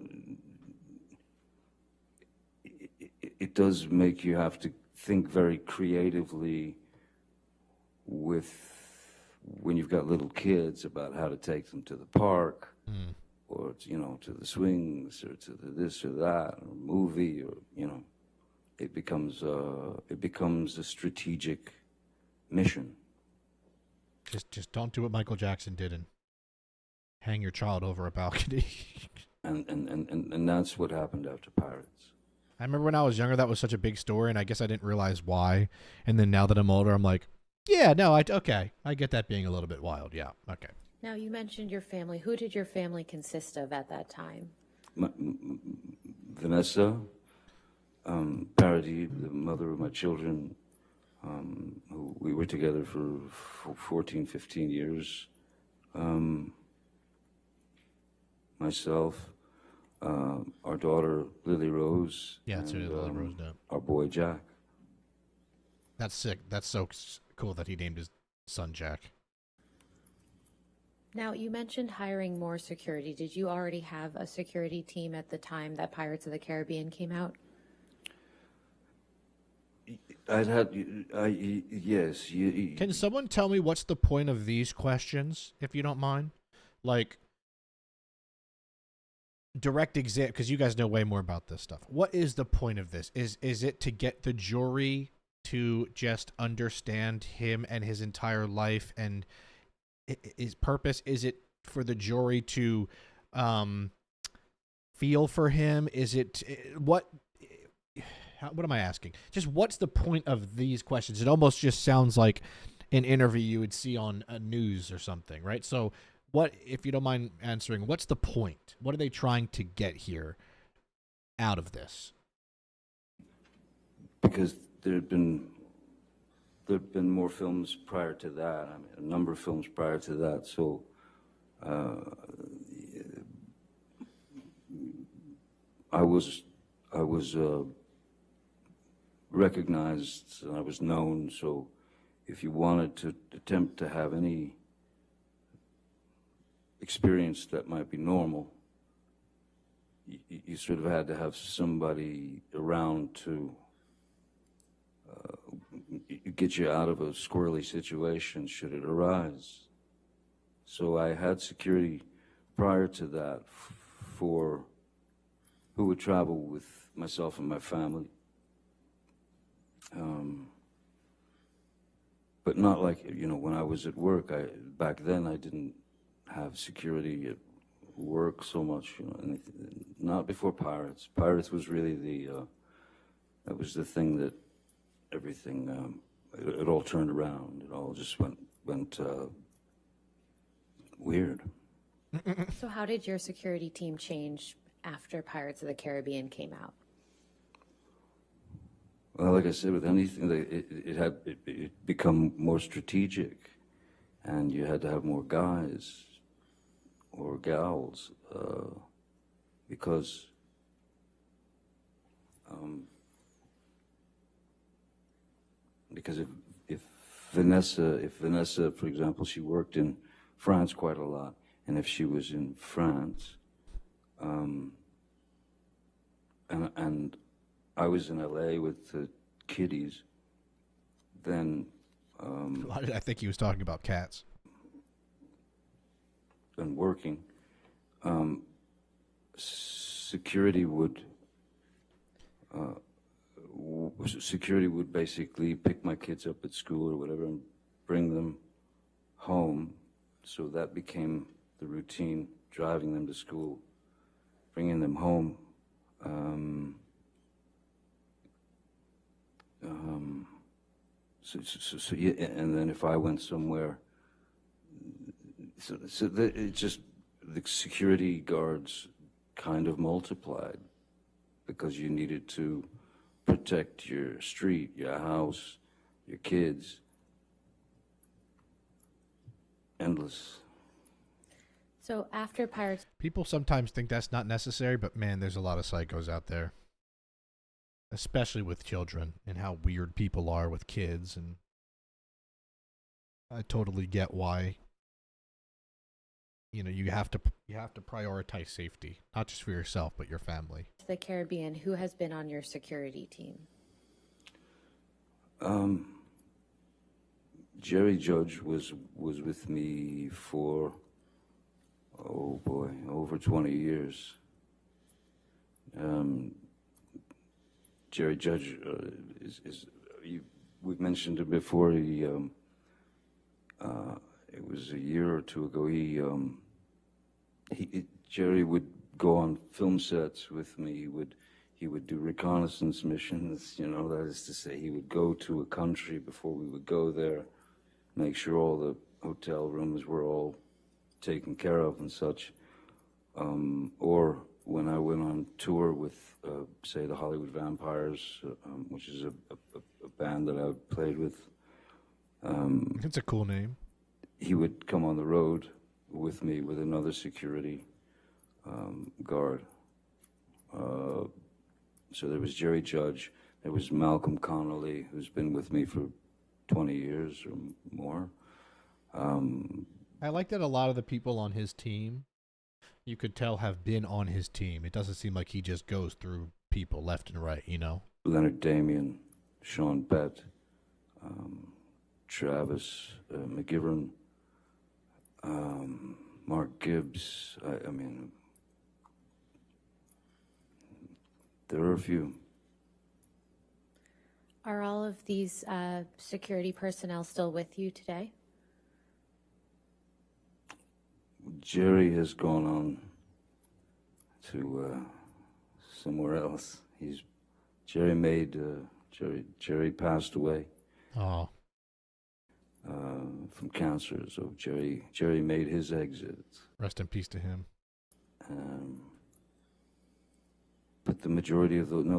Speaker 3: it does make you have to think very creatively when you've got little kids about how to take them to the park, or to the swings, or to the this or that, or movie, or it becomes a strategic mission.
Speaker 1: Just don't do what Michael Jackson did and hang your child over a balcony.
Speaker 3: And that's what happened after Pirates.
Speaker 1: I remember when I was younger, that was such a big story, and I guess I didn't realize why. And then now that I'm older, I'm like, yeah, no, okay, I get that being a little bit wild. Yeah, okay.
Speaker 2: Now, you mentioned your family. Who did your family consist of at that time?
Speaker 3: Vanessa, Parody, the mother of my children, who we were together for 14, 15 years. Myself, our daughter Lily Rose.
Speaker 1: Yeah, it's
Speaker 3: and,
Speaker 1: Lily Rose Depp.
Speaker 3: Our boy Jack.
Speaker 1: That's sick. That's so cool that he named his son Jack.
Speaker 2: Now, you mentioned hiring more security. Did you already have a security team at the time that Pirates of the Caribbean came out?
Speaker 3: Yes.
Speaker 1: Can someone tell me what's the point of these questions, if you don't mind? Like, direct exam, because you guys know way more about this stuff. What is the point of this? Is it to get the jury to just understand him and his entire life and his purpose? Is it for the jury to feel for him? Is it what am I asking? Just what's the point of these questions? It almost just sounds like an interview you would see on a news or something, right? So what, if you don't mind answering, what's the point? What are they trying to get here out of this?
Speaker 3: Because there'd been more films prior to that. I mean, a number of films prior to that. So I was recognized and I was known. So if you wanted to attempt to have any experience that might be normal, you sort of had to have somebody around to get you out of a squirrely situation should it arise. So I had security prior to that for who would travel with myself and my family. But not like, when I was at work, back then I didn't have security at work so much, not before Pirates. Pirates was really that was the thing that everything, it all turned around. It all just went weird.
Speaker 2: So how did your security team change after Pirates of the Caribbean came out?
Speaker 3: Well, like I said, with anything, it had become more strategic, and you had to have more guys or gals, because if Vanessa, for example, she worked in France quite a lot, and if she was in France, and I was in LA with the kiddies, then
Speaker 1: Why did I think he was talking about cats?
Speaker 3: and working, security would basically pick my kids up at school or whatever and bring them home. So that became the routine, driving them to school, bringing them home. So yeah, and then if I went somewhere, it just, the security guards kind of multiplied because you needed to protect your street, your house, your kids. Endless.
Speaker 2: So after Pirates,
Speaker 1: People sometimes think that's not necessary, but man, there's a lot of psychos out there. Especially with children and how weird people are with kids. And I totally get why. You have to prioritize safety, not just for yourself but your family.
Speaker 2: The Caribbean, who has been on your security team?
Speaker 3: Jerry Judge was with me for, oh boy, over 20 years. Jerry Judge we've mentioned it before. It was a year or two ago. Jerry would go on film sets with me. He would do reconnaissance missions. That is to say, he would go to a country before we would go there, make sure all the hotel rooms were all taken care of and such. Or when I went on tour with, say, the Hollywood Vampires, which is a band that I played with.
Speaker 1: It's a cool name.
Speaker 3: He would come on the road with me with another security guard. So there was Jerry Judge, there was Malcolm Connolly, who's been with me for 20 years or more.
Speaker 1: I like that a lot of the people on his team, you could tell, have been on his team. It doesn't seem like he just goes through people left and right,
Speaker 3: Leonard Damian, Sean Bett, Travis McGivern, Mark Gibbs. I mean, there are a few.
Speaker 2: Are all of these security personnel still with you today?
Speaker 3: Jerry has gone on to somewhere else. Jerry passed away.
Speaker 1: Oh.
Speaker 3: From cancer. So Jerry made his exit.
Speaker 1: Rest in peace to him.
Speaker 3: But the majority of those, I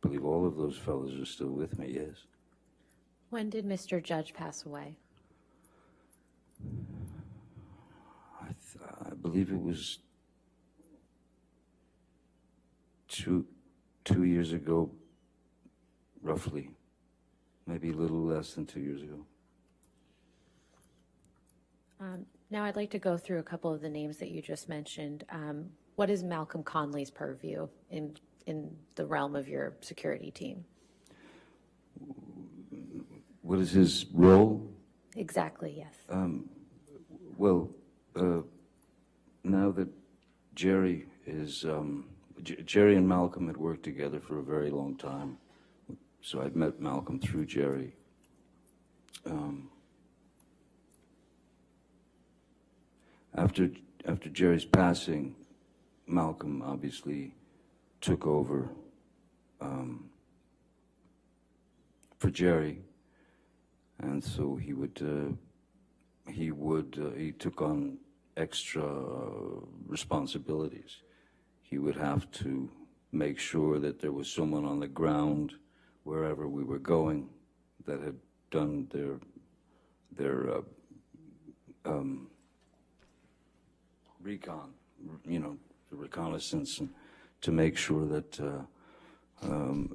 Speaker 3: believe all of those fellows are still with me, yes.
Speaker 2: When did Mr. Judge pass away?
Speaker 3: I believe it was two years ago, roughly. Maybe a little less than 2 years ago.
Speaker 2: Now I'd like to go through a couple of the names that you just mentioned. What is Malcolm Conley's purview in the realm of your security team?
Speaker 3: What is his role?
Speaker 2: Exactly, yes.
Speaker 3: Now that Jerry is, Jerry and Malcolm had worked together for a very long time. So I'd met Malcolm through Jerry. After Jerry's passing, Malcolm obviously took over for Jerry, and so he took on extra responsibilities. He would have to make sure that there was someone on the ground wherever we were going that had done their recon, the reconnaissance, and to make sure that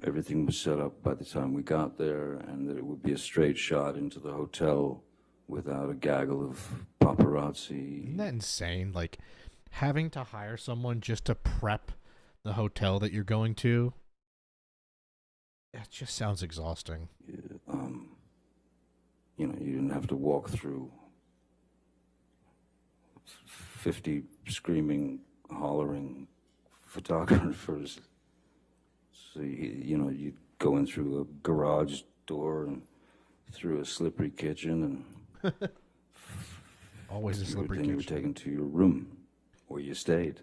Speaker 3: everything was set up by the time we got there, and that it would be a straight shot into the hotel without a gaggle of paparazzi.
Speaker 1: Isn't that insane? Like, having to hire someone just to prep the hotel that you're going to, it just sounds exhausting.
Speaker 3: You didn't have to walk through 50 screaming, hollering photographers. So, you'd go in through a garage door and through a slippery kitchen, and
Speaker 1: Always a slippery kitchen.
Speaker 3: You were taken to your room where you stayed.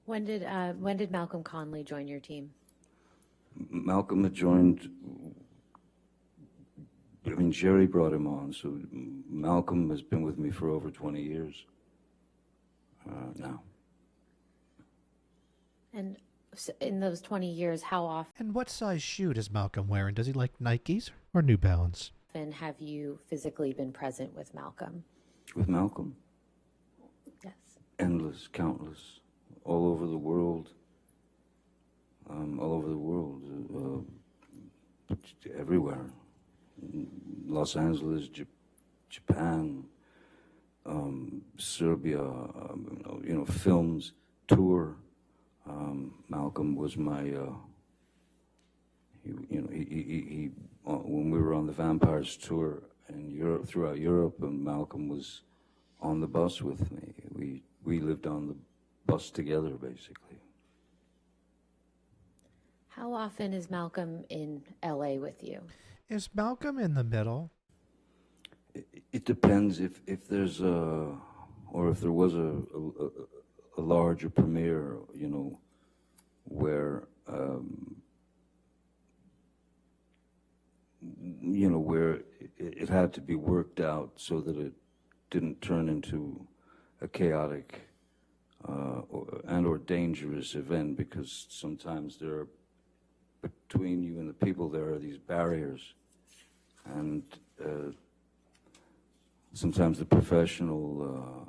Speaker 2: When did Malcolm Conley join your team?
Speaker 3: Malcolm had joined, Jerry brought him on, so Malcolm has been with me for over 20 years now.
Speaker 2: And in those 20 years, how
Speaker 1: And what size shoe does Malcolm wear? And does he like Nikes or New Balance?
Speaker 2: often have you physically been present with Malcolm?
Speaker 3: With Malcolm?
Speaker 2: Yes.
Speaker 3: Endless, countless, all over the world. Everywhere. Los Angeles, Japan, Serbia, films, tour. Malcolm was my, when we were on the Vampires tour in Europe, throughout Europe, and Malcolm was on the bus with me. We lived on the bus together, basically.
Speaker 2: How often is Malcolm in LA with you?
Speaker 1: Is Malcolm in the middle?
Speaker 3: It depends if there's or if there was a larger premiere, where where it had to be worked out so that it didn't turn into a chaotic or dangerous event, because sometimes there are, between you and the people, there are these barriers, and sometimes the professional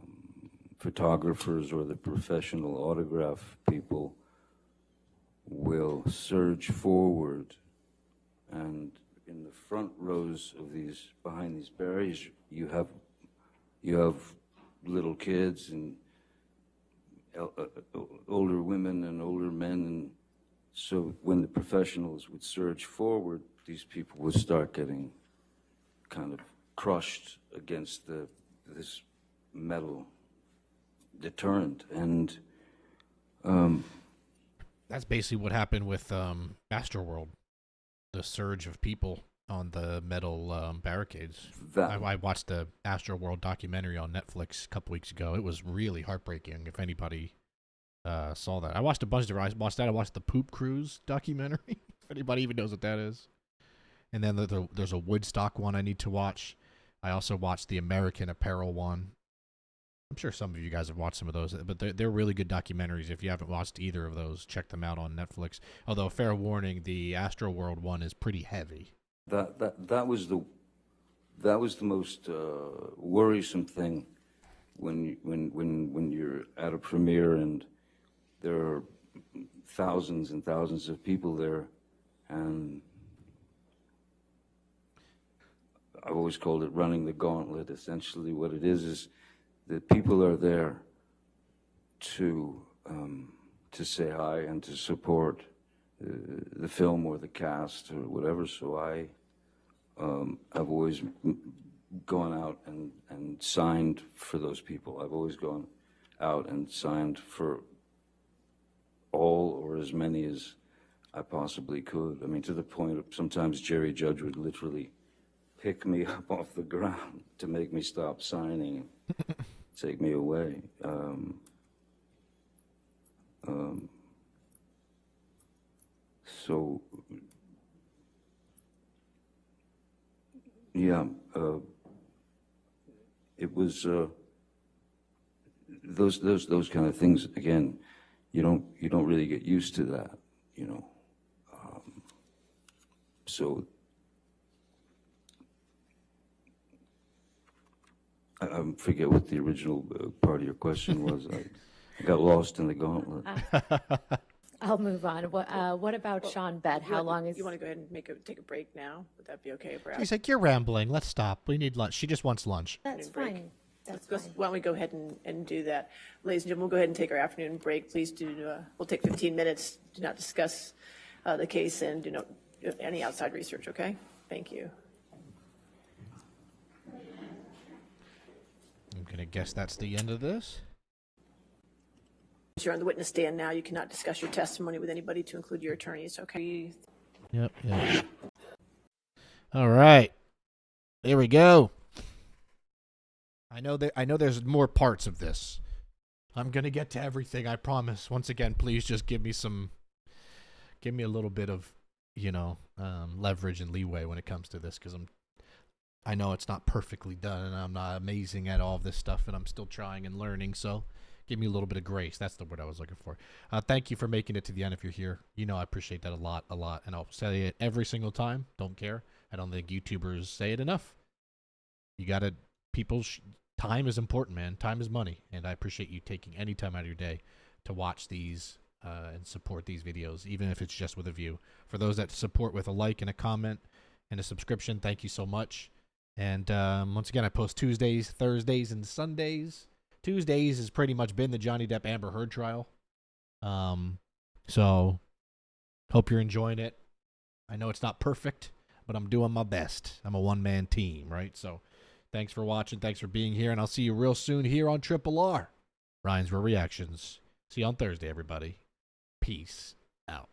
Speaker 3: photographers or the professional autograph people will surge forward, and in the front rows of these, behind these barriers, you have little kids and older women and older men, and so when the professionals would surge forward, these people would start getting kind of crushed against this metal deterrent, and
Speaker 1: that's basically what happened with Astroworld. The surge of people on the metal barricades. I watched the Astroworld documentary on Netflix a couple weeks ago. It was really heartbreaking. If anybody saw that, I watched a bunch of. I watched the Poop Cruise documentary. If anybody even knows what that is. And then there's a Woodstock one I need to watch. I also watched the American Apparel one. I'm sure some of you guys have watched some of those, but they're really good documentaries. If you haven't watched either of those, check them out on Netflix. Although, fair warning, the Astroworld one is pretty heavy.
Speaker 3: That was the most worrisome thing when you're at a premiere and there are thousands and thousands of people there, and I've always called it running the gauntlet. Essentially, what it is that people are there to say hi and to support the film or the cast or whatever. So I've always gone out and signed for those people. I've always gone out and signed for all or as many as I possibly could. I mean, to the point of sometimes Jerry Judge would literally pick me up off the ground to make me stop signing, take me away. So, yeah, it was those kind of things. Again, you don't really get used to that, so I forget what the original part of your question was. I got lost in the gauntlet.
Speaker 2: I'll move on. What about Sean Bett? How long is...
Speaker 4: You want to go ahead and take a break now? Would that be okay?
Speaker 1: He's like, you're rambling. Let's stop. We need lunch. She just wants lunch.
Speaker 2: That's fine. That's
Speaker 4: Let's go,
Speaker 2: fine.
Speaker 4: why don't we go ahead and do that? Ladies and gentlemen, we'll go ahead and take our afternoon break. Please do, we'll take 15 minutes. Do not discuss the case and do not do any outside research, okay? Thank you.
Speaker 1: I'm going to guess that's the end of this.
Speaker 4: You're on the witness stand now. You cannot discuss your testimony with anybody, to include your attorneys, okay?
Speaker 1: Yep. All right. There we go. I know there's more parts of this. I'm going to get to everything, I promise. Once again, please just give me a little bit of, leverage and leeway when it comes to this, because I know it's not perfectly done, and I'm not amazing at all of this stuff, and I'm still trying and learning, so give me a little bit of grace. That's the word I was looking for. Thank you for making it to the end if you're here. I appreciate that a lot, and I'll say it every single time. Don't care. I don't think YouTubers say it enough. You got to, time is important, man. Time is money, and I appreciate you taking any time out of your day to watch these and support these videos, even if it's just with a view. For those that support with a like and a comment and a subscription, thank you so much. And once again, I post Tuesdays, Thursdays, and Sundays. Tuesdays has pretty much been the Johnny Depp Amber Heard trial. So hope you're enjoying it. I know it's not perfect, but I'm doing my best. I'm a one-man team, right? So thanks for watching. Thanks for being here. And I'll see you real soon here on Triple R. Ryan's Real Reactions. See you on Thursday, everybody. Peace out.